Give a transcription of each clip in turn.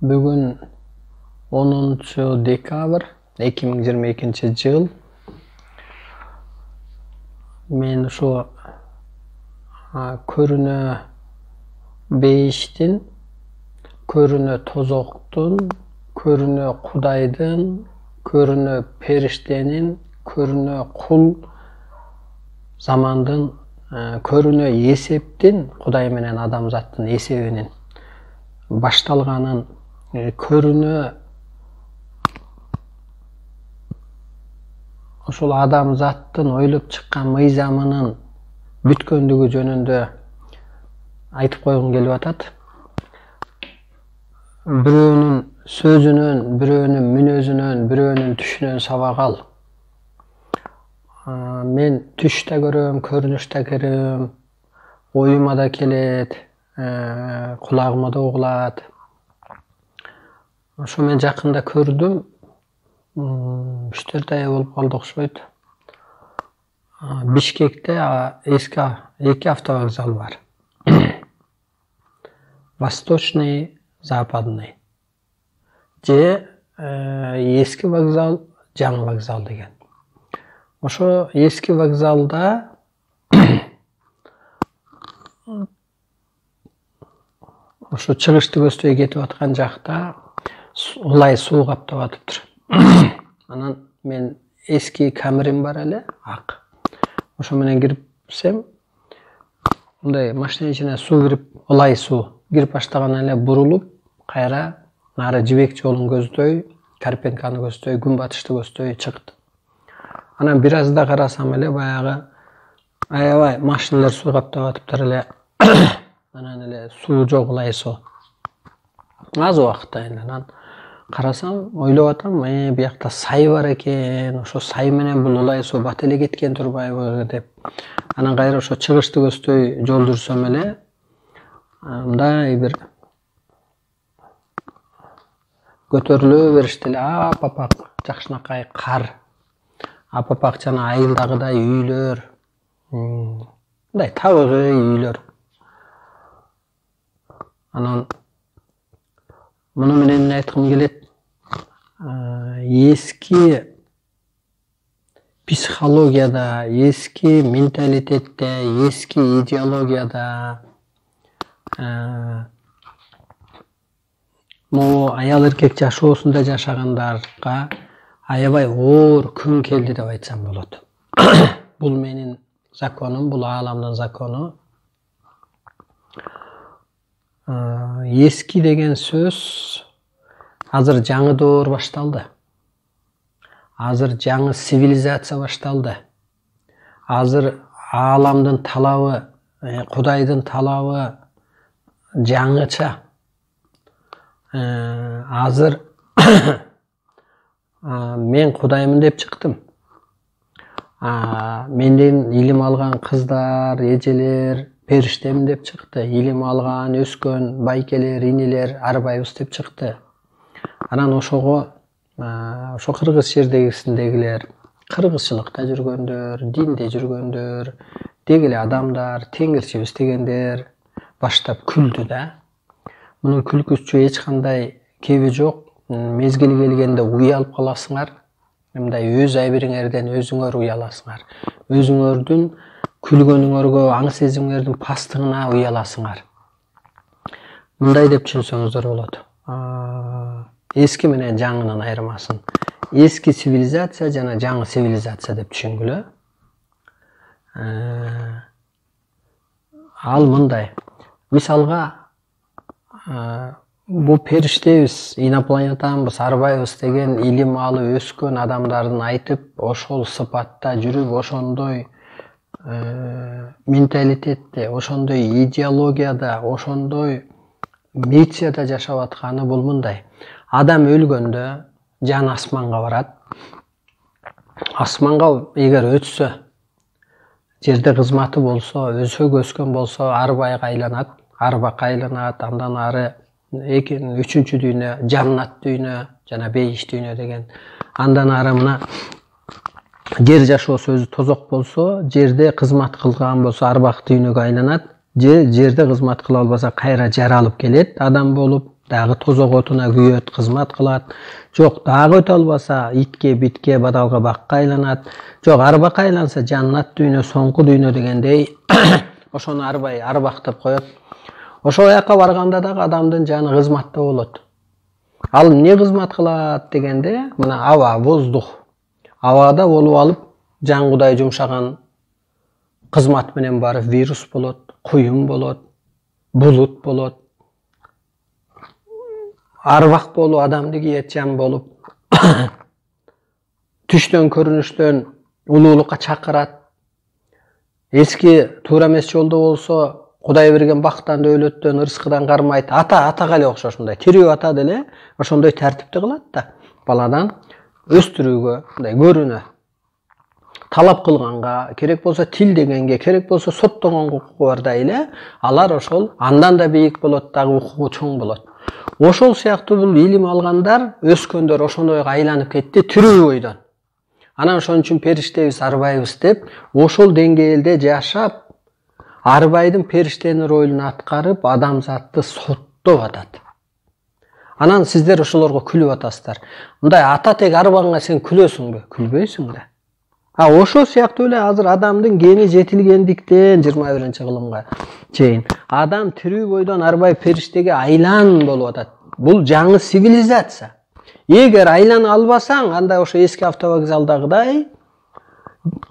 Бүгін 10 декабр 2022 жыл. Мен ошо көрүнө бейиштин, көрүнө тозоктун, көрүнө Кудайдын, көрүнө периштенин, көрүнө кул замандын, көрүнө эсептин, Кудай менен адамзаттын эсебинин башталганын, көрүнө ошол адамзаттын ойлоп чыккан мыйзамынын бүткөндүгү жөнүндө айтып койгум келип атат. Бирөөнүн сөзүнөн, бирөөнүн мүнөзүнөн, бирөөнүн түшүнөн сабак ал. Мен түш да көрөм, көрүнүш да көрөм, оюма да келет, кулагыма да угулат. Ошо мен жакында көрдүм, 3-4 ай болуп калды окшойт. Бишкекте эки автовокзал бар. Восточный, Западный. Же эски вокзал, жаңы вокзал деген. Ошо эски вокзалда ошо чыгышты көздөй кетип аткан жакта улай суу каптап атыптыр. Анан мен эски камерим бар эле, ак. Ошо менен кирипсем, мындай машина ичине суу кирип, улай суу кирип баштаган эле бурулуп, кайра нары Жибек жолун көздөй, Карпенканы көздөй, күн батышты көздөй чыкты. Анан бир азда карасам эле баягы аябай машиналар суу каптап атыптыр эле. Анан эле суу жок, улай суу. Аз убакытта анан карасам, ойлоп атам, биякта сай бар экен, ошо сай менен бул улай суу бат эле кеткен турбайбы деп. Анан кайра ошо чыгышты көздөй жол жүрсөм эле, мындай бир көтөрүлө беришти эле, апапак жакшынакай кар, апапак жана айылдагыдай үйлөр, мындай табигый үйлөр. Анан муну менен эмне айткым келет? Эски психологияда, эски менталитетте, эски идеологияда могу аял эркек жашоосунда жашагандарга аябай оор күн келди деп айтсам болот. Бул менин законум, бул ааламдын закону. Эски деген сөз азыр жаңы доор башталды. Азыр жаңы цивилизация башталды. Азыр ааламдын талабы, Кудайдын талабы жаңыча. Азыр мен Кудаймын деп чыктым. Менден илим алган кыздар, эжелер периштемин деп чыкты. Илим алган, өскөн байкелер, инелер арбайбыз деп чыкты. Анан ошого ошо кыргыз жердегисиндегилер, кыргызчылыкта жүргөндөр, динде жүргөндөр, деги эле адамдар, теңирчибиз дегендер баштап күлдү да. Мунун күлкүсү эч кандай кеби жок. Мезгили келгенде уялып каласыңар. Мындай өз айбириңерден өзүңөр уяласыңар. Өзүңөрдүн күлгөнүңөргө, аң сезимиңердин пастыгына уяласыңар. Мындай деп түшүнсөңүздөр болот. Эски менен жаңынын айырмасын. Эски цивилизация жана жаңы цивилизация деп түшүнгүлө. Ал мындай. Мисалга, бул периштебиз, инопланетанбыз, арбайбыз деген илим алып өскөн адамдардын айтып, ошол сыпатта жүрүп, ошондой менталитетте, ошондой идеологияда, ошондой миссияда жашап атканы бул мындай. Адам өлгөндө жан асманга барат. Асманга эгер өтсө, жерде кызматы болсо, өсөк өскөн болсо, арбайга айланат, арбакка айланат, андан ары үчүнчү дүйнө, жаннат дүйнө жана бейиш дүйнө деген. Андан ары мына жер жашоосу өзү тозок болсо, жерде кызмат кылган болсо арбак дүйнөгө айланат, жерде кызмат кыла албаса кайра жаралып келет адам болуп, дагы тозок отуна күйөт, кызмат кылат. Жок, дагы өтө албаса итке, битке, бадалга, бакка айланат. Жок, арбакка айланса жаннат дүйнө, соңку дүйнө дегендей ошону арбай, арбактап коет. Ошол жака барганда дагы адамдын жаны кызматта болот. Ал эмне кызмат кылат дегенде, мына аба, воздух. Абада болуп алып, жан Кудай жумшаган кызмат менен барып вирус болот, куюм болот, булут болот. Арбак болуу адамды кийет жан болуп. Түштөн көрүнүштөн улуулукка чакырат. Эски туура эмес жолдо болсо Кудай берген бактан, дөөлөттөн, ырыскыдан кармайт. Атага эле окшош мындай. Тирүү ата деле ошондой тартипти кылат да. Баладан өстүрүүгө, мындай көрүнө. Талап кылганга, керек болсо тил дегенге, керек болсо соттогонго укугу бар да эле, алар ошол андан да бийик болот, дагы укугу чоң болот. Ошол сыяктуу бул илим алгандар, өскөндөр ошондойго айланып кетти тирүү бойдон. Анан ошон үчүн периштебиз, арбайбыз деп, ошол деңгээлде жашап, арбайдын периштенин ролун аткарып, адамзатты соттоп атат. Анан сиздер ошолорго күлүп атасыздар. Мындай ата тег арбаңга сен күлөсүңбү? Күлбөйсүң да. Ошол сыяктуу эле азыр адамдын гени жетилгендиктен 21-кылымга чейин адам тирүү бойдон арбай периштеге айлан болуп атат. Бул жаңы цивилизация. Эгер айлана албасаң, анда ошо эски автовокзалдагыдай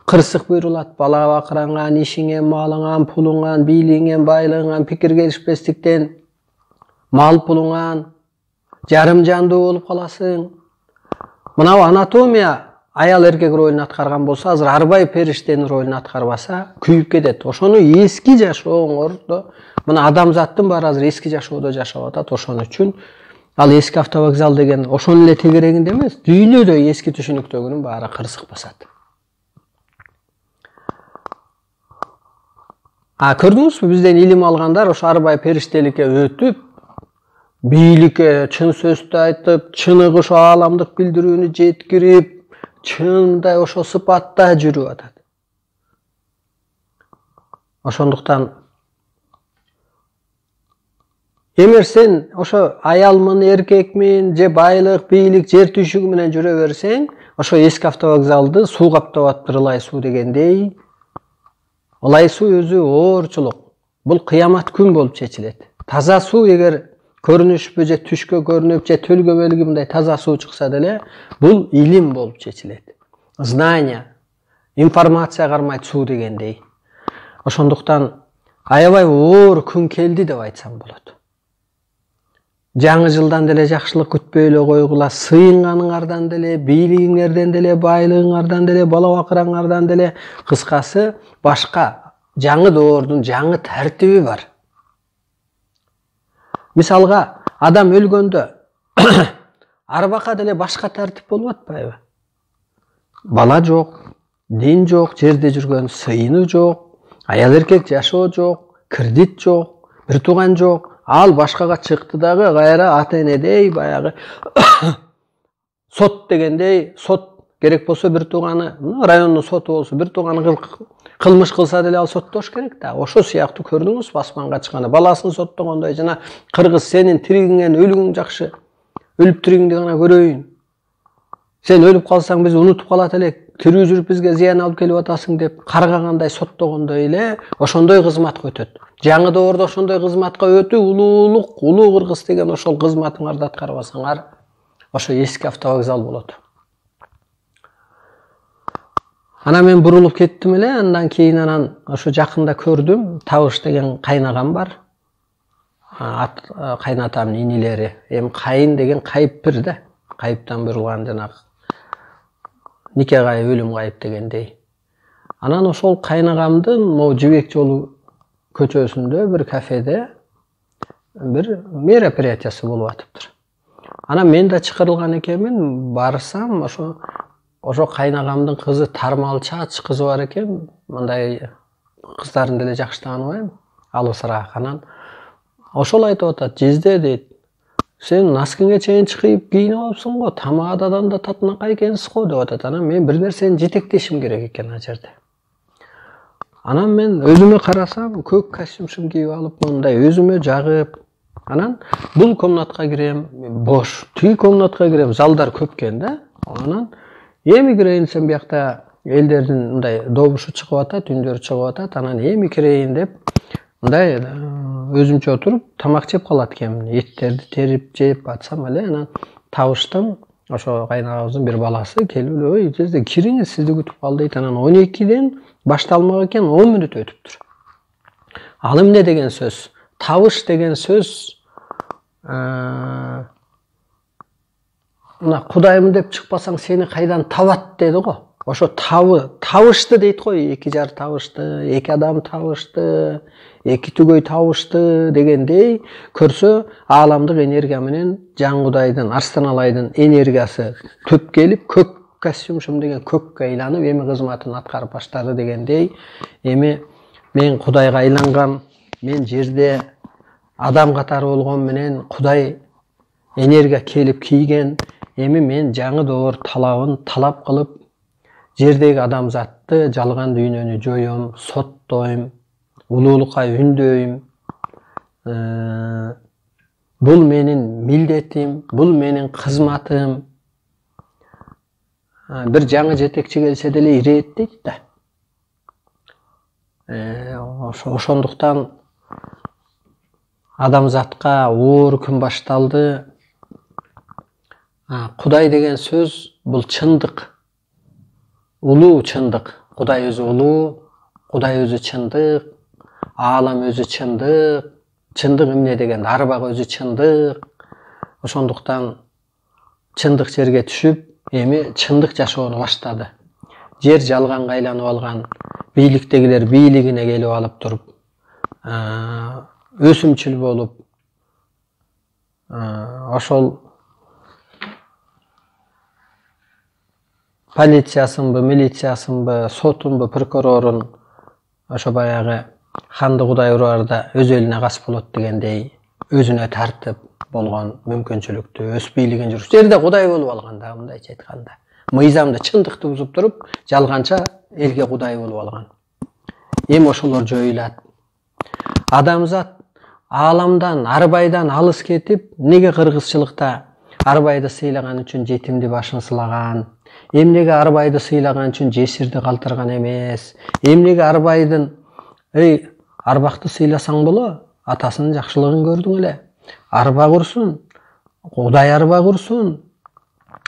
кырсык буйрулат. Бала бакыраңан, ишиңен, малыңан, пулуңан, бийлигиңен, байлыгыңан, пикир келишпестиктен мал пулуңан жарым жандуу болуп каласың. Мына анатомия аял эркек ролун аткарган болсо, азыр арбай периштенин ролун аткарбаса, күйүп кетет. Ошону эски жашооңордо, мына адамзаттын баары азыр эски жашоодо жашап атат. Ошон үчүн ал эски автовокзал деген ошонун эле тегерегинде эмес, дүйнөдө эски түшүнүктөгүнүн баары кырсык басат. Көрдүңүзбү, бизден илим алгандар ошо арбай периштеликке өтүп, бийликке чын сөздү айтып, чыныгы ошо ааламдык билдирүүнү жеткирип, чындай ошо сыпатта жүрүп атат. Ошондуктан эмер сен ошо аялмын, эркекмин, же байлык, бийлик, жер түйшүгү менен жүрө берсең, ошо эски автовокзалды суу каптап атыптыр, ылай суу дегендей. Ылай суу өзү оорчулук. Бул кыямат күн болуп чечилет. Таза суу эгер көрүнүшпү же түшкө көрүнүп же төлгө белги мындай таза суу чыкса деле, бул илим болуп чечилет. Знание, информация кармайт суу дегендей. Ошондуктан аябай оор күн келди деп айтсам болот. Жаңы жылдан деле жакшылык күтпөй эле койгула, сыйынганыңардан деле, бийлигиңерден деле, байлыгыңардан деле, бала бакыраңардан деле, кыскасы башка жаңы доордун жаңы тартиби бар. Мисалга, адам өлгөндө арбакка деле башка тартип болуп атпайбы? Бала жок, дин жок, жерде жүргөн сыйыны жок, аял эркек жашоо жок, кредит жок, бир тууган жок. Ал башкага чыкты дагы кайра ата энедей баягы сот дегендей, сот керек болсо бир тууганы, райондун соту болсо бир тууганы кылмыш кылса деле ал соттош керек да. Ошо сыяктуу көрдүңүзбү асманга чыкканда баласын соттогондой, жана кыргыз сенин тиригиңен өлүгүң жакшы, өлүп тиригиңди гана көрөйүн. Сен өлүп калсаң биз унутуп калат элек, тирүү жүрүп бизге зыян алып келип атасың деп каргагандай, соттогондой эле ошондой кызматка өтөт. Жаңы доордо ошондой кызматка өтүү улуулук, улуу кыргыз деген ошол кызматыңарды аткарбасаңар, ошо эски автовокзал болот. Анан мен бурулуп кеттим эле, андан кийин анан ошо жакында көрдүм, Табыш деген кайнагам бар. Кайнатамдын инилери. Эми кайын деген кайыппир да. Кайыптан бурулган жанагы нике кайып, өлүм кайып дегендей. Анан ошол кайнагамдын могу Жибек жолу көчөсүндө бир кафеде бир мероприятиясы болуп атыптыр. Анан мен да чакырылган экенмин, барсам ошо кайнагамдын кызы тармалчач кызы бар экен, мындай кыздарын деле жакшы тааныбайм, алысыраак. Анан ошол айтып атат, "Жизде" дейт, "Сен носкиңе чейин чыйып кийинип алыпсың го, тамададан да татынакай экенсиз го" деп атат. Анан мен бир нерсени жетектешим керек экен ал жерде. Анан мен өзүмө карасам, көк костюмшум кийип алып, мындай өзүмө жагып, Анан бул комнатка кирем, бош. Тиги комнатка кирем, залдар көп экен да. Анан эми кирейин десем, биякта элдердин мындай добушу чыгып атат, үндөрү чыгып атат. Анан эми кирейин деп мындай өзүмчө отуруп тамак жеп калат экенмин. Эттерди терип жеп атсам эле, анан табыштым. Ошо кайнагабыздын бир баласы келип, ой, тезде кириңиз, сизди күтүп кал дейт. Анан 12ден башталмак экен, 10 мүнөт өтүптүр. Ал эмне деген сөз? Табыш деген сөз мына Кудайым деп чыкпасаң сени кайдан табат деди го. Ошо табышты дейт го, эки жар табышты, эки адам табышты, эки түгөй табышты дегендей көрсө ааламдык энергия менен Жан Кудайдын, Арстан Алайдын энергиясы төп келип көккө шумшум деген көккө айланып эми кызматын аткарып баштады дегендей, эми мен Кудайга айлангам, мен жерде адам катары болгон менен Кудай энергия келип кийген, эми мен жаңы доор талабын талап кылып жердеги адамзатты жалган дүйнөнү жоюм, соттойм, улуулукка үндөйм. Бул менин милдетим, бул менин кызматым. Бир жаңы жетекчи келсе деле ирет дейт да. Ошондуктан адамзатка оор күн башталды. Кудай деген сөз бул чындык. Улуу чындык. Кудай өзү улуу, Кудай өзү чындык, аалам өзү чындык. Чындык эмне деген? Арбак өзү чындык. Ошондуктан чындык жерге түшүп, эми чындык жашоону баштады. Жер жалганга айланып алган, бийликтегилер бийлигине келип алып туруп, өсүмчүл болуп, ошол полициясынбы, милициясынбы, сотунбу, прокурорун ошо баягы ханды Кудай ураарда өз элине кас болот дегендей өзүнө тартып болгон мүмкүнчүлүктү, өз бийлигин жүрүш. Жерде Кудай болуп алган да, мындайча айтканда. Мыйзамды, чындыкты бузуп туруп, жалганча элге Кудай болуп алган. Эми ошолор жоюлат. Адамзат ааламдан, арбайдан алыс кетип, неге кыргызчылыкта арбайды сыйлаган үчүн жетимди башын сылаган? Эмнеге арбайды сыйлаган үчүн жесирди калтырган эмес? Эмнеге арбайдын, арбакты сыйласаң боло, атасынын жакшылыгын көрдүң эле. Арба курсун, Кудай арба курсун,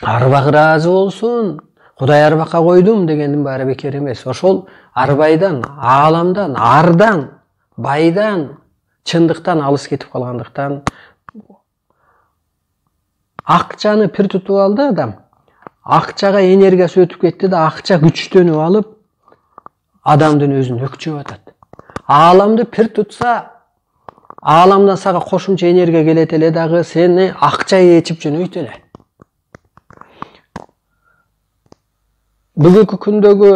арбак ыраазы болсун, Кудай арбакка койдум дегендин баары бекер эмес. Ошол арбайдан, ааламдан, ардан, байдан, чындыктан алыс кетип калгандыктан акчаны пир тутуп алды адам. Акчага энергиясы өтүп кетти да, акча күчтөнүп алып, адамдын өзүн өкчөп атат. Ааламды пир тутса, ааламдан сага кошумча энергия келет эле дагы, сени акча ээчип жөнөйт эле. Бүгүнкү күндөгү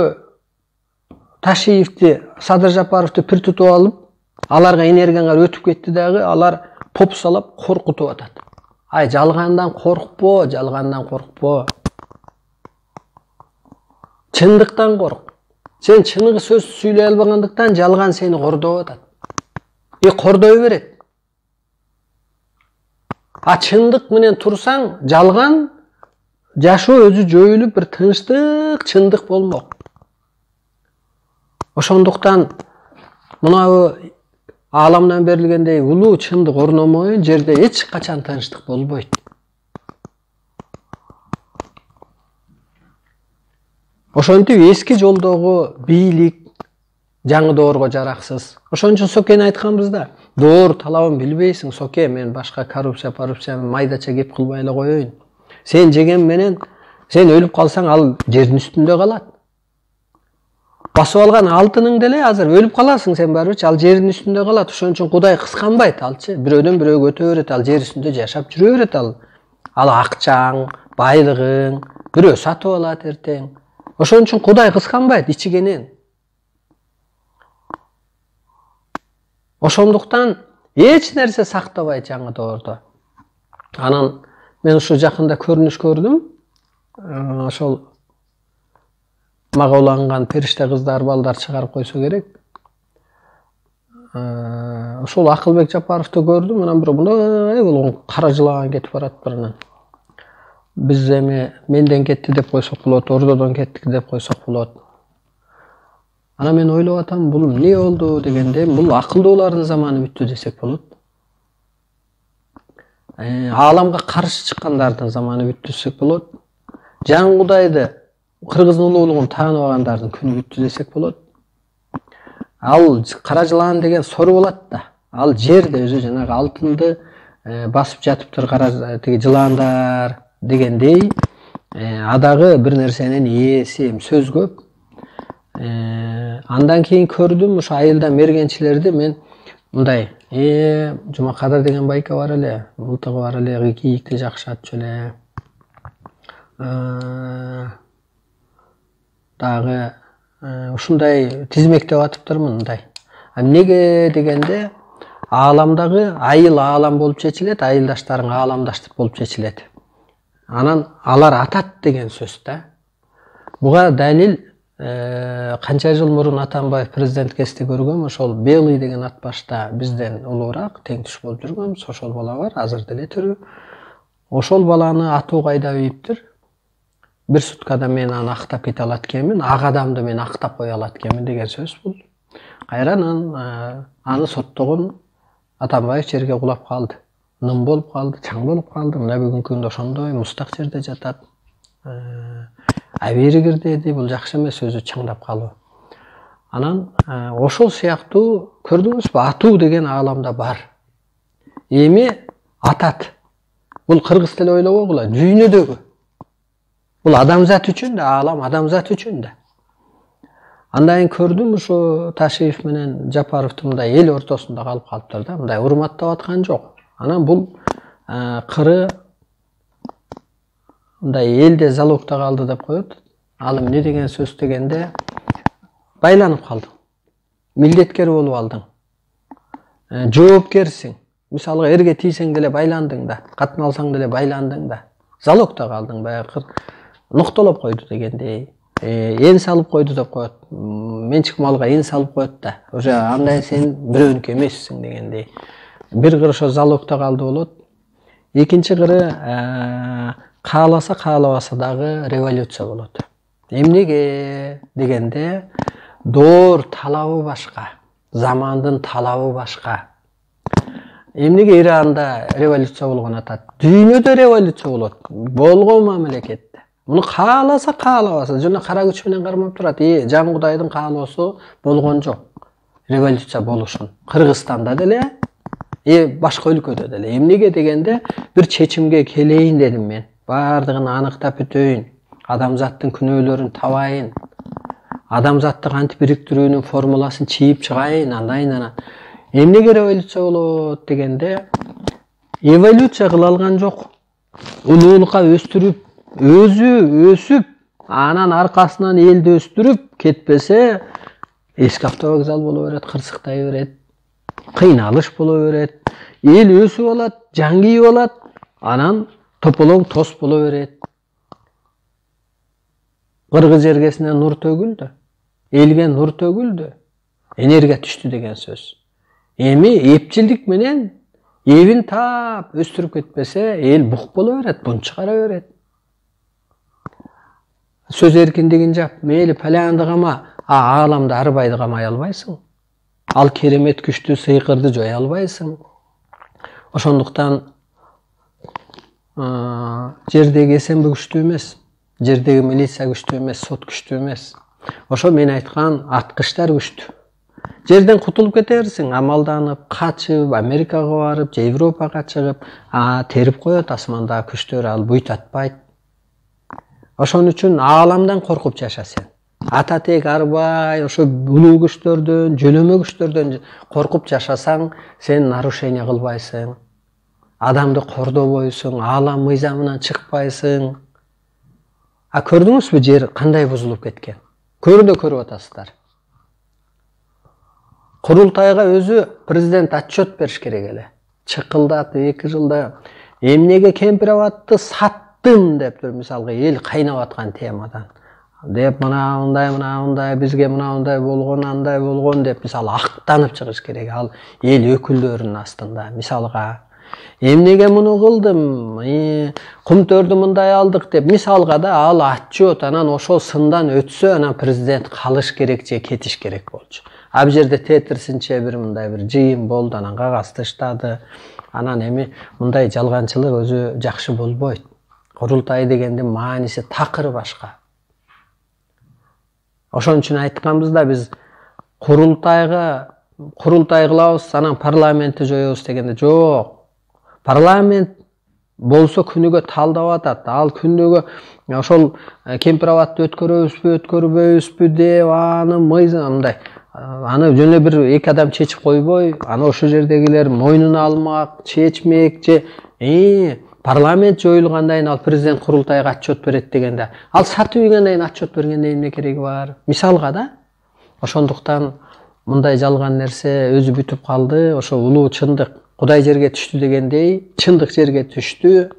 Ташиевди, Садыр Жапаровду пир тутуп алып, аларга энергияңар өтүп кетти дагы, алар попсалап коркутуп атат. Ай, жалгандан коркпо, жалгандан коркпо. Чындыктан корк. Сен чыныгы сөз сүйлөй албагандыктан жалган сени кордоп атат. Кордой берет. Чындык менен турсаң, жалган жашоо өзү жоюлуп, бир тынчтык, чындык болмок. Ошондуктан мынабу ааламдан берилгендей улуу чындык орномой, жерде эч качан тынчтык болбойт. Ошентип эски жолдогу бийлик жаңы доорго жараксыз. Ошон үчүн Сокени айтканбыз да, доор талабын билбейсиң, Соке, мен башка коррупция, майдача кеп кылбай эле коеюн. Сен жеген менен, сен өлүп калсаң, ал жердин үстүндө калат. Басып алган алтының деле азыр өлүп каласың сен барбычы, ал жердин үстүндө калат. Ошон үчүн Кудай кысканбайт алчы. Бирөөдөн бирөөгө өтө берет, ал жер үстүндө жашап жүрө берет ал. Ал акчаң, байлыгың, бирөө сатып алат эртең. Ошон үчүн Кудай кысканбайт ичигенен. Ошондуктан эч нерсе сактабайт жаңы доордо. Анан мен ушу жакында көрүнүш көрдүм. Ошол мага уланган периште кыздар, балдар чыгарып койсо керек. ошол Акылбек Жапаровду көрдүм, анан бирок мындай болгон кара жылан кетип барат биринен. Биз эми менден кетти деп койсок болот, ордодон кеттик деп койсок болот. Анан мен ойлоп атам, бул эмне болду дегенде, бул акылдуулардын заманы бүттү десек болот. Ааламга каршы чыккандардын заманы бүттү десек болот. Жан Кудайды, Кыргыздын улуулугун тааныбагандардын күнү бүттү десек болот. Ал кара жылан деген сору болот да. Ал жерде өзү жанагы алтынды басып жатыптыр кара тиги жыландар дегендей, адагы бир нерсенин ээси, сөз көп. Андан кийин көрдүм ошо айылда мергенчилерди мен мындай, Жумакадыр деген байка бар эле, мылтыгы бар эле, кийикти жакшы атчу эле. Дагы ушундай тизмектеп атыптырмын мындай. Эмнеге дегенде, ааламдагы айыл аалам болуп чечилет, айылдаштарың ааламдаш болуп чечилет. Анан алар атат деген сөз да. Буга далил канча жыл мурун Атамбаев президенткести көргөм, ошол Белый деген ат башта бизден улуураак тең түш болуп жүргөн, ошол бала бар, азыр деле тирүү. Ошол баланы атууга айдап ийиптир. Бир суткада мен аны актап кете алат экенмин, ак адамды мен актап кое алат экенмин деген сөз бул. Кайранан аны соттогон Атамбаев жерге кулап калды. Ным болуп калды, чаң болуп калды. Мына бүгүнкү күндө ошондой мустак жерде жатат. Аберигир деди, бул жакшы эмес, өзү чаңдап калуу. Анан ошол сыяктуу көрдүңүзбү, атуу деген ааламда бар. Эми атат. Бул кыргыз тили ойлобогула, дүйнөдөгү. Бул адамзат үчүн да, аалам адамзат үчүн да. Андан кийин көрдүм ушу Ташиев менен Жапаровду мындай эл ортосунда калып калыптыр да, мындай урматтап аткан жок. Анан бул кыры мындай элде залогто калды деп коет. Ал эмне деген сөз дегенде, байланып калдың. Милдеткер болуп алдың. Жоопкерсиң. Мисалга эрге тийсең деле байландың да, катын алсаң деле байландың да. Залогто калдың, баягы ноктолоп койду дегендей. Эн салып койду деп коет. Менчик малга эн салып коет да. Уже андай сен бирөөнүкү эмессиң дегендей. Бир кыры ошо залогто калды болот. Экинчи кыры кааласа каалабаса дагы революция болот. Эмнеге дегенде, доор талабы башка, замандын талабы башка. Эмнеге Иранда революция болгон атат? Дүйнөдө революция болот. Болгон мамлекетте. Муну кааласа каалабаса, жана кара күч менен кармап турат. Жан Кудайдын каалоосу болгон жок. Революция болушун. Кыргызстанда деле, башка өлкөдө деле. Эмнеге дегенде, бир чечимге келейин дедим мен. Бардыгын аныктап бүтөйүн. Адамзаттын күнөөлөрүн табайын. Адамзатты кантип бириктирүүнүн формуласын чийип чыгайын, андан. Эмнеге революция болот дегенде, эволюция кыла алган жок. Улуулукка өстүрүп, өзү өсүп, анан аркасынан элди өстүрүп кетпесе, эски автовокзал боло берет, кырсыктай берет, кыйналыш боло берет, эл өсүп алат, жан кийип алат, анан тополоң тос боло берет. Кыргыз жергесине нур төгүлдү, элге нур төгүлдү, энергия түштү деген сөз. Эми эпчилдик менен эбин таап өстүрүп кетпесе, эл бук боло берет, бун чыгара берет. Сөз эркиндигин жап, мейли палянды кама, ааламды арбайды камай албайсың. Ал керемет күчтүү сыйкырды жой албайсың. Ошондуктан жердеги СМБ күчтүү эмес, жердеги милиция күчтүү эмес, сот күчтүү эмес. Ошо мен айткан аткычтар күчтүү. Жерден кутулуп кетерсиң, амалданып, качып, Америкага барып, же Европага чыгып, терип коет асмандагы күчтөр, ал буйтатпайт. Ошон үчүн ааламдан коркуп жаша сен. Ататек арбай, ошо улуу күчтөрдөн, жөлөмө күчтөрдөн коркуп жашасаң, сен нарушение кылбайсың. Адамды кордобойсуң, аалам мыйзамынан чыкпайсың. Көрдүңүзбү жер кандай бузулуп кеткен? Көрдө көрүп атасыздар. Курултайга өзү президент отчет бериш керек эле. Чыкылдаты 2 жылда эмнеге кемпир абатты саттым деп тур, мисалга эл кайнап аткан темадан. деп мындай бизге мындай болгон деп мисалы актанып чыгыш керек. Ал эл өкүлдөрүнүн астында мисалга эмнеге муну кылдым, кумтөрдү мындай алдык деп мисалга да ал отчет, анан ошол сындан өтсө анан президент калыш керек же кетиш керек болчу. А бул жерде тетирсинче мындай бир жыйын болду, анан кагаз таштады. Анан эми мындай жалганчылык өзү жакшы болбойт. Курултай дегендин мааниси такыр башка. Ошон үчүн айтканбыз да биз курултай кылабыз, анан парламентти жоёбуз дегенде жок. Парламент болсо күнүгө талдап атат. Ал күнүгө ошол кемпир абатты өткөрбөйбүзбү деп аны мындай аны жөн эле бир эки адам чечип койбой, аны ошол жердегилер мойнуна алмак, чечмек же парламент жоюлгандан кийин ал президент курултайга отчет берет дегенде, ал сатып ийгенден кийин отчет бергенде эмне кереги бар? Мисалга да. Ошондуктан мындай жалган нерсе өзү бүтүп калды. Ошо улуу чындык Кудай жерге түштү дегендей, чындык жерге түштү.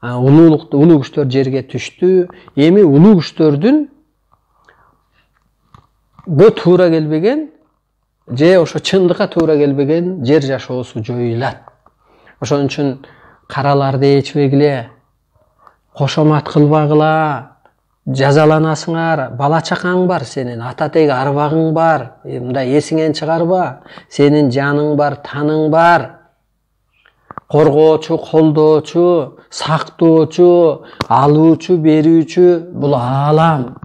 Улуу күчтөр жерге түштү. Эми улуу күчтөрдүн бу туура келбеген же ошо чындыкка туура келбеген жер жашоосу жоюлат. Ошон үчүн караларды ичпегиле, кошомат кылбагыла, жазаланасыңар, бала чакаң бар сенин, ата теги арбагың бар, мындай эсиңен чыгарба, сенин жаның бар, таның бар. Коргоочу, колдоочу, сактоочу, алуучу, берүүчү бул аалам.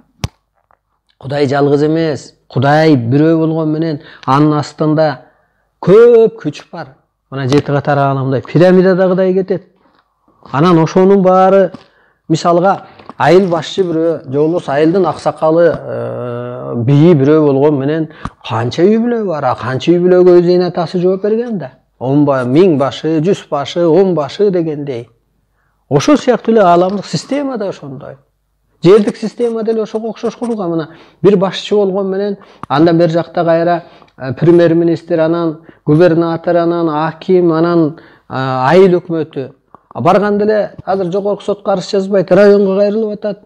Кудай жалгыз эмес. Кудай бирөө болгон менен анын астында көп күч бар. Мына жети катар ааламдай пирамидадагыдай кетет. Анан ошонун баары мисалга айыл башчы бирөө, же болбосо айылдын аксакалы бии бирөө болгон менен канча үй бүлө бар, канча үй бүлөгө өз эне атасы жооп берген да. 1000 башы, 100 башы, 10 башы дегендей. Ошол сыяктуу эле ааламдык система да ошондой. Жердик система деле ошого окшош курулган. Мына бир башчы болгон менен андан бер жакта кайра премьер-министр, анан губернатор, анан аким, анан айыл өкмөтү. Барганда эле азыр жогорку сотко арыз жазбайт, районго кайрылып атат.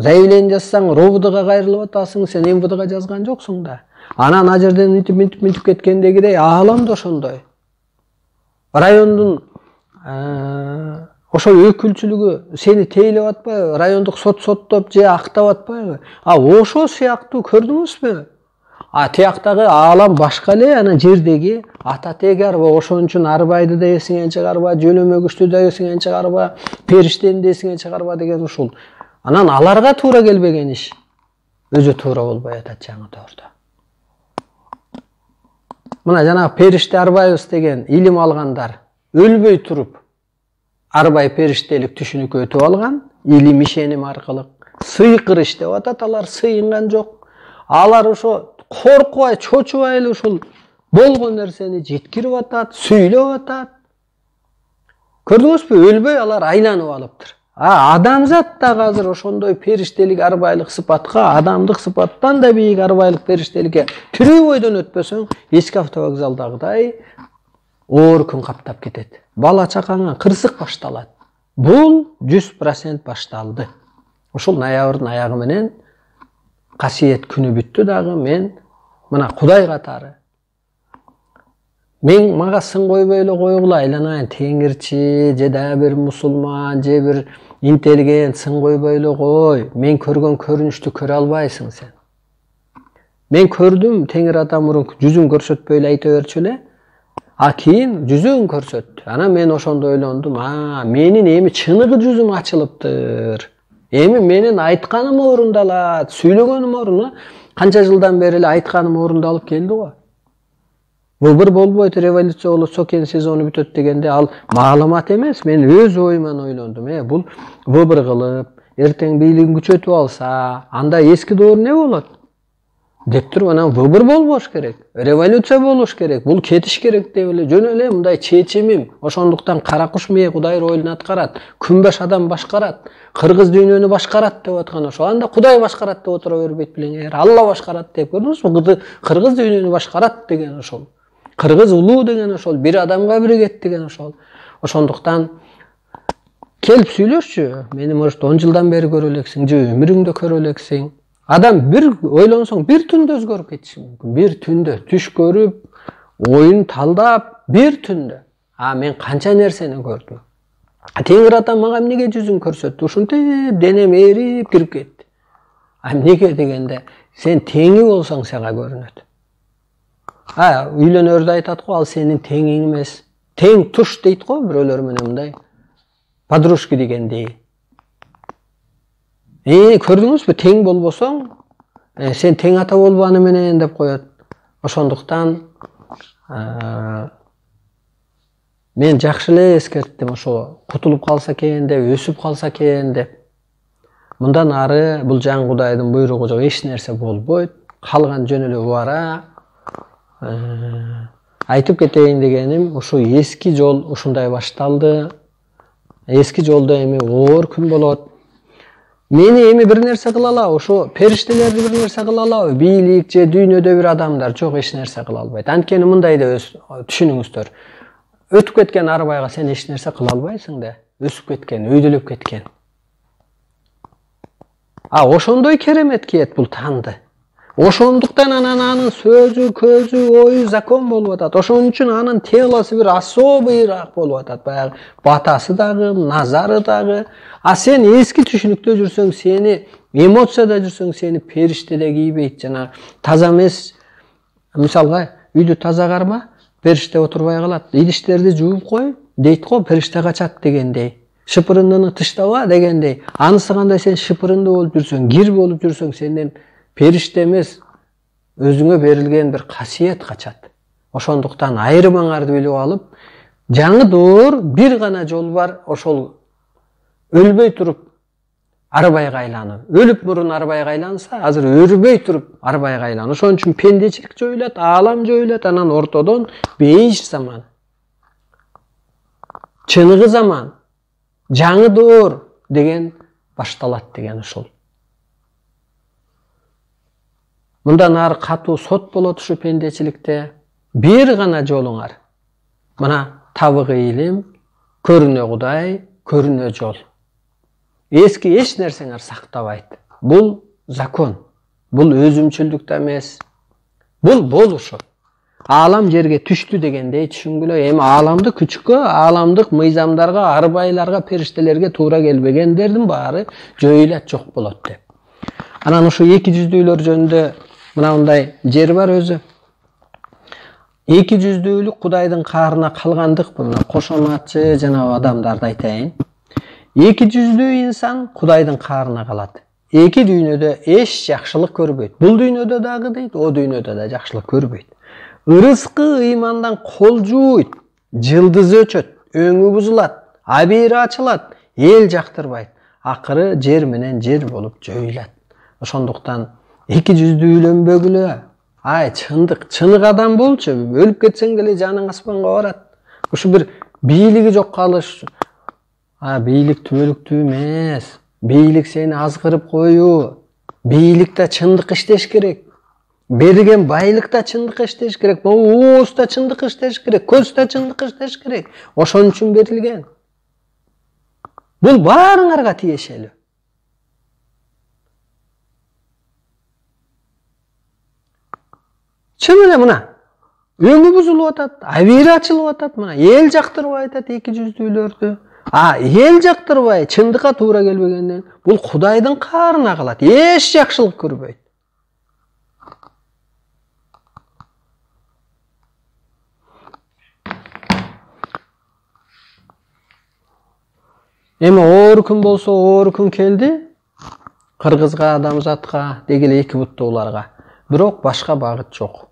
Заявление жазсаң РОВДга кайрылып атасың, сен МВДга жазган жоксуң да. Анан а жерден мынтип кеткендегидей aalам да ошондой. Райондун ошол өкүлчүлүгү сени тейлеп атпайбы, райондук соттоп же актап атпайбы? Ошол сыяктуу көрдүңүзбү? Тияктагы аалам башка эле, анан жердеги ата теги арба. Ошон үчүн арбайды да эсиңен чыгарба, жөнөмөгүчтү да эсиңен чыгарба, периштени да эсиңен чыгарба деген ушул. Анан аларга туура келбеген иш өзү туура болбой атат жаңы доордо. Мына жанагы периште арбайбыз деген илим алгандар өлбөй туруп арбай периштелик түшүнүккө өтүп алган, илим ишеним аркылуу. Сыйкыр иш деп атат, алар сыйынган жок. Алар ошо коркубай, чочубай эле ушул болгон нерсени жеткирип атат, сүйлөп атат. Көрдүңүзбү? Өлбөй алар айланып алыптыр. Адамзат да азыр ошондой периштелик арбайлык сыпатка, адамдык сыпаттан да бийик арбайлык периштеликке тирүү бойдон өтпөсөң, эски автовокзалдагыдай оор күн каптап кетет. Бала чакаңа кырсык башталат. Бул 100% башталды. Ушул ноябрдын аягы менен касиет күнү бүттү дагы. Мен мына Кудай катары мен мага сын койбой эле койгула, айланайын теңирчи же да бир мусулман же бир интеллигент сын койбой эле кой. Мен көргөн көрүнүштү көрө албайсың сен. Мен көрдүм, Теңир ата мурун жүзүн көрсөтпөй эле айта берчү эле. Кийин жүзүн көрсөттү. Анан мен ошондо ойлондум, менин эми чыныгы жүзүм ачылыптыр. Эми менин айтканым орундалат, сүйлөгөнүм орунду. Канча жылдан бери эле айтканым орундалып келди го. Бул бир болбойт, революция болот, сокен сезону бүтөт дегенде ал маалымат эмес, мен өз оюман ойлондум. Бул выбор кылып, эртең бийлигин күчөтүп алса, анда эски доор не болот? Деп туруп анан выбор болбош керек, революция болуш керек, бул кетиш керек деп эле жөн эле мындай чечимим. Ошондуктан кара куш мээ Кудай ролун аткарат, күнбаш адам башкарат, кыргыз дүйнөнү башкарат деп аткан ошо. Анда Кудай башкарат деп отура бербейт белең, Алла башкарат деп көрдүңүзбү? Кыргыз дүйнөнү башкарат деген ошол. Кыргыз улуу деген ошол, бир адамга биригет деген ошол. Ошондуктан келип сүйлөшчү. Мени может 10 жылдан бери көрө элексиң же өмүрүңдө көрө элексиң. Адам бир ойлонсоң бир түндө өзгөрүп кетиши мүмкүн. Бир түндө түш көрүп, оюн талдап, бир түндө. Мен канча нерсени көрдүм. Теңир атам мага эмнеге жүзүн көрсөттү? Ушинтип денем эрип кирип кетти. Эмнеге дегенде, сен теңи болсоң сага көрүнөт. Үйлөнөрдө айтат го, ал сенин теңиң эмес. Тең туш дейт го, бирөөлөр менен мындай. Подружки дегендей. Көрдүңүзбү, тең болбосоң, сен тең ата болбоганы менен деп коет. Ошондуктан мен жакшы эле эскерттим, ошо кутулуп калса экен деп, өсүп калса экен деп. Мындан ары бул Жан Кудайдын буйругу жок, эч нерсе болбойт. Калган жөн эле убара. Айтып кетейин дегеним, ушу эски жол ушундай башталды. Эски жолдо эми оор күн болот. Мени эми бир нерсе кыла алабы? Ошо периштелерди бир нерсе кыла алабы? Бийлик же дүйнөдө бир адамдар жок, эч нерсе кыла албайт. Анткени мындай деп түшүнүңүздөр. Өтүп кеткен арбайга сен эч нерсе кыла албайсың да. Өсүп кеткен, өйдөлөп кеткен. Ошондой керемет киет бул танды. Ошондуктан анын сөзү, көзү, ою закон болуп атат. Ошон үчүн анын телосы бир особыйраак болуп атат. Баягы батасы дагы, назары дагы. Сен эски түшүнүктө жүрсөң, сени эмоцияда жүрсөң, сени периштеде кийбейт. Жана таза эмес, мисалга үйдү таза карма, периште отурбай калат. Идиштерди жууп кой, дейт го, периште качат дегендей. Шыпырындыны тыштаба дегендей. Анысы кандай, сен шыпырынды болуп жүрсөң, кир болуп жүрсөң, сенден периште эмес, өзүңө берилген бир касиет качат. Ошондуктан айрымаңарды билип алып, жаңы доор бир гана жол бар, ошол өлбөй туруп арбайга айлануу. Өлүп мурун арбайга айланса, азыр өрбөй туруп арбайга айлануу. Ошон үчүн пендечилик жоюлат, аалам жоюлат, анан ортодон бейиш заман, чыныгы заман, жаңы доор деген башталат деген ушул. Мындан ары катуу сот болот ушу пендечиликте. Бир гана жолуңар. Мына табыгы илим, көрүнө Кудай, көрүнө жол. Эски эч нерсеңер сактабайт. Бул закон. Бул өзүмчүлдүк да эмес. Бул болушу. Аалам жерге түштү дегендей түшүнгүлө. Эми ааламды күчкө, ааламдык мыйзамдарга, арбайларга, периштелерге туура келбегендердин баары жоюлат, жок болот деп. Анан ушу эки жүздүүлөр жөнүндө мындай жер бар өзү. Эки жүздүүлүк Кудайдын каарына калгандык, мына кошоматчы жана адамдарды айтайын. Эки жүздүү инсан Кудайдын каарына калат. Эки дүйнөдө эч жакшылык көрбөйт. Бул дүйнөдө дагы дейт, о дүйнөдө да жакшылык көрбөйт. Ырыскы ыймандан кол жууйт, жылдыз өчөт, өңү бузулат, абийири ачылат, эл жактырбайт. Акыры жер менен жер болуп жоюлат. Ошондуктан эки жүздүү үйлөнбөгүлө. Чындык, чынык адам болчу. Өлүп кетсең деле жаның аспанга барат. Ушу бир бийлиги жок калыш. Бийлик түбөлүктүү эмес. Бийлик сени азгырып коюу. Бийликте чындык иштеш керек. Берген байлыкта чындык иштеш керек. Ооста чындык иштеш керек. Көзда чындык иштеш керек. Ошон үчүн берилген. Бул баарыңарга тиешелүү. Чын эле мына өңү бузулуп атат, абийири ачылып атат, мына эл жактырбай атат эки жүздүүлөрдү. Эл жактырбай, чындыкка туура келбегенден бул Кудайдын каарына калат. Эч жакшылык көрбөйт. Эми оор күн болсо, оор күн келди. Кыргызга, Адамзатка, деги эле эки буттууларга. Бирок башка багыт жок.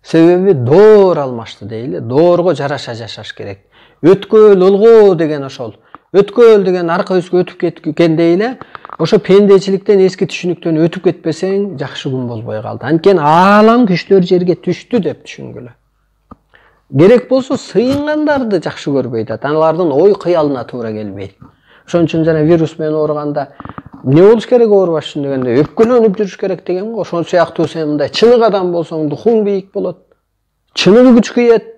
Себеби доор алмашты дейли. Доорго жараша жашаш керек. Өткөл, ылгоо деген ошол. Өткөл деген арка өскө өтүп кеткен дейли. Ошо пендечиликтен, эски түшүнүктөн өтүп кетпесең, жакшы күн болбой калды. Анткени аалам күчтөр жерге түштү деп түшүнгүлө. Керек болсо сыйынгандарды жакшы көрбөйт. Алардын ой кыялына туура келбейт. Ошон үчүн жана вирус менен ооруганда эмне болуш керек оорубаш үчүн дегенде өпкөлөнүп жүрүш керек деген го. Ошон сыяктуу сен мындай чынык адам болсоң, духуң бийик болот. Чыныгы күч киет.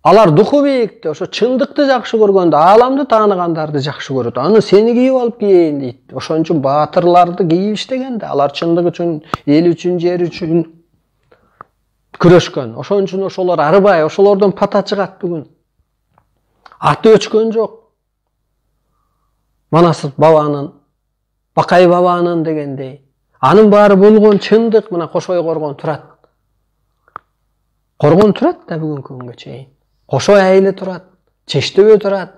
Алар духу бийикти, ошо чындыкты жакшы көргөндө, ааламды тааныгандарды жакшы көрөт. Аны сени кийип алып кийейин дейт. Ошон үчүн баатырларды кийип иштеген да. Алар чындык үчүн, эл үчүн, жер үчүн күрөшкөн. Ошон үчүн ошолор арыбай, ошолордон пата чыгат бүгүн. Аты өчкөн жок. Манасып бабанын, Бакай бабанын дегендей. Анын баары болгон чындык мына Кошой Коргон турат. Коргон турат да бүгүнкү күнгө чейин. Кошой айылы турат, Чештөбө турат,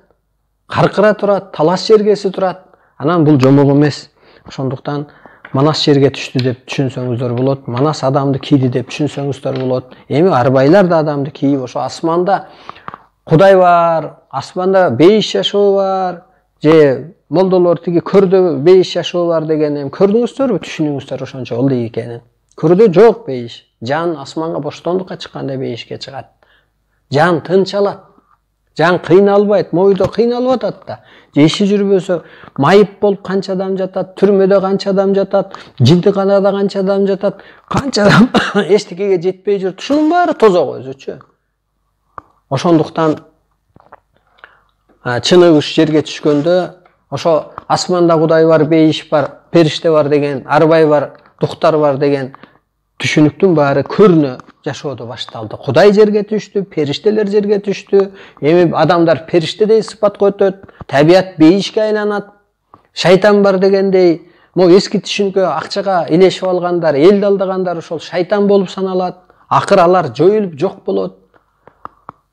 Каркыра турат, Талас жергеси турат. Анан бул жомок эмес. Ошондуктан Манас жерге түштү деп түшүнсөңүздөр болот. Манас адамды кийди деп түшүнсөңүздөр болот. Эми арбайлар да адамды кийип, ошо асманда Кудай бар, асманда бейиш жашоо бар, же молдолор тиги көрдө бейиш жашоо бар деген эми көрдүңүздөрбү, түшүнүңүздөр ошончо ылдый экенин. Көрдө жок бейиш. Жан асманга боштондукка чыкканда бейишке чыгат. Жан тынч алат. Жан кыйналбайт, мойдо кыйналып атат да. Жеши жүрбөсө майып болуп канча адам жатат, түрмөдө канча адам жатат, жимтиканада канча адам жатат, канча адам эчтекеге жетпей жүрүп, ушунун баары тозок өзүчө. Ошондуктан чыныгыш жерге түшкөндө ошо асманда Кудай бар, бейиш бар, периште бар деген, арбай бар, дуктар бар деген түшүнүктүн баары көрүнө жашоодо башталды. Кудай жерге түштү, периштелер жерге түштү. Эми адамдар периштедей сыпатка өтөт, табият бейишке айланат. Шайтан бар дегендей, могу эски түшүнүккө акчага илешип алгандар, элди алдагандар ошол шайтан болуп саналат. Акыр алар жоюлуп жок болот.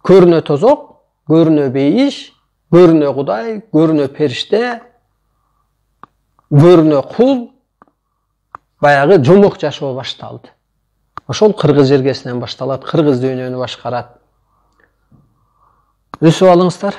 Көрүнө тозок, көрүнө бейиш, көрүнө Кудай, көрүнө периште, көрүнө кул, баягы жомок жашоо башталды. Ошол кыргыз жергесинен башталат, кыргыз дүйнөнү башкарат. Өсүп алыңыздар.